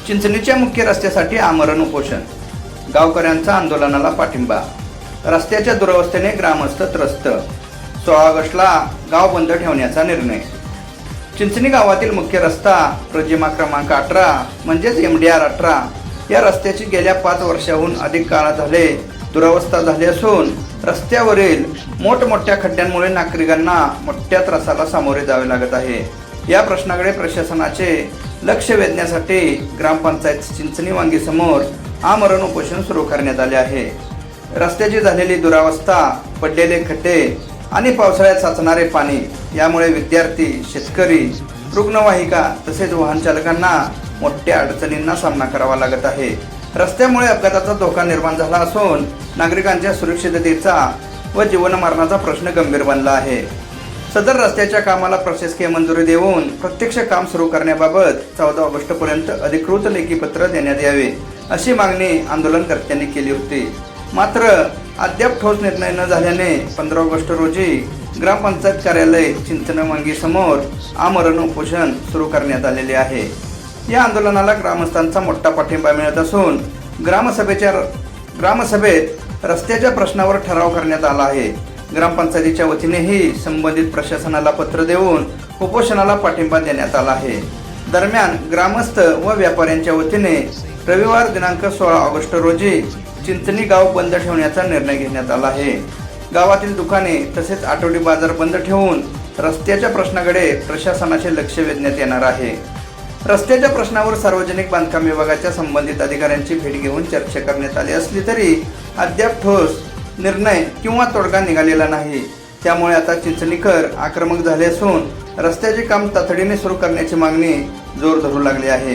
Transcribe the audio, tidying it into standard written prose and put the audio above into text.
चिंचणीच्या मुख्य रस्त्यासाठी आमरण उपोषण, गावकऱ्यांचा आंदोलनाला पाठिंबा, रस्त्याच्या दुरवस्थेने ग्रामस्थ त्रस्त, 16 ऑगस्टला गाव बंद ठेवण्याचा निर्णय। चिंचणी गावातील मुख्य रस्ता प्रजिमा क्रमांक 18 म्हणजेच MDR 18 या रस्त्याची गेल्या 5 वर्षाहून अधिक काळ झाले दुरवस्था झाली असून रस्त्यावरील मोठमोठ्या खड्ड्यांमुळे नागरिकांना मोठ्या त्रासाला सामोरे जावे लागत आहे। या प्रश्नाकडे प्रशासनाचे लक्ष वेधण्यासाठी ग्रामपंचायत चिंचणी वांगी समोर आमरण उपोषण सुरू करण्यात आले आहे। रस्त्याची झालेली दुरावस्था, पडलेले खड्डे आणि पावसाळ्यात साचणारे पाणी यामुळे विद्यार्थी, शेतकरी, रुग्णवाहिका तसेच वाहन चालकांना मोठ्या अडचणींना सामना करावा लागत आहे। रस्त्यामुळे अपघाताचा धोका निर्माण झाला असून नागरिकांच्या सुरक्षिततेचा व जीवनमरणाचा प्रश्न गंभीर बनला आहे। सदर रस्त्याच्या कामाला प्रशासकीय मंजुरी देऊन प्रत्यक्ष काम सुरू करण्याबाबत 14 ऑगस्टपर्यंत अधिकृत लेखी पत्र देण्यात यावे अशी मागणी आंदोलनकर्त्यांनी केली होती। मात्र अद्याप ठोस निर्णय न झाल्याने 15 ऑगस्ट रोजी ग्रामपंचायत कार्यालय चिंचणी वांगी समोर आमरण उपोषण सुरू करण्यात आलेले आहे। या आंदोलनाला ग्रामस्थांचा मोठा पाठिंबा मिळत असून ग्रामसभेत रस्त्याच्या प्रश्नावर ठराव करण्यात आला आहे। ग्रामपंचायतीच्या वतीनेही संबंधित प्रशासनाला पत्र देऊन उपोषणाला पाठिंबा देण्यात आला आहे। दरम्यान ग्रामस्थ व व्यापाऱ्यांच्या वतीने रविवार दिनांक 16 ऑगस्ट रोजी चिंचणी गाव बंद ठेवण्याचा निर्णय घेण्यात आला आहे। गावातील दुकाने तसेच आठवडी बाजार बंद ठेवून रस्त्याच्या प्रश्नाकडे प्रशासनाचे लक्ष वेधण्यात येणार आहे। रस्त्याच्या प्रश्नावर सार्वजनिक बांधकाम विभागाच्या संबंधित अधिकाऱ्यांची भेट घेऊन चर्चा करण्यात आली असली तरी अद्याप ठोस निर्णय किंवा तोडगा निघालेला नाही। त्यामुळे आता चिंचणीकर आक्रमक झाले असून रस्त्याचे काम तातडीने सुरू करण्याची मागणी जोर धरू लागली आहे।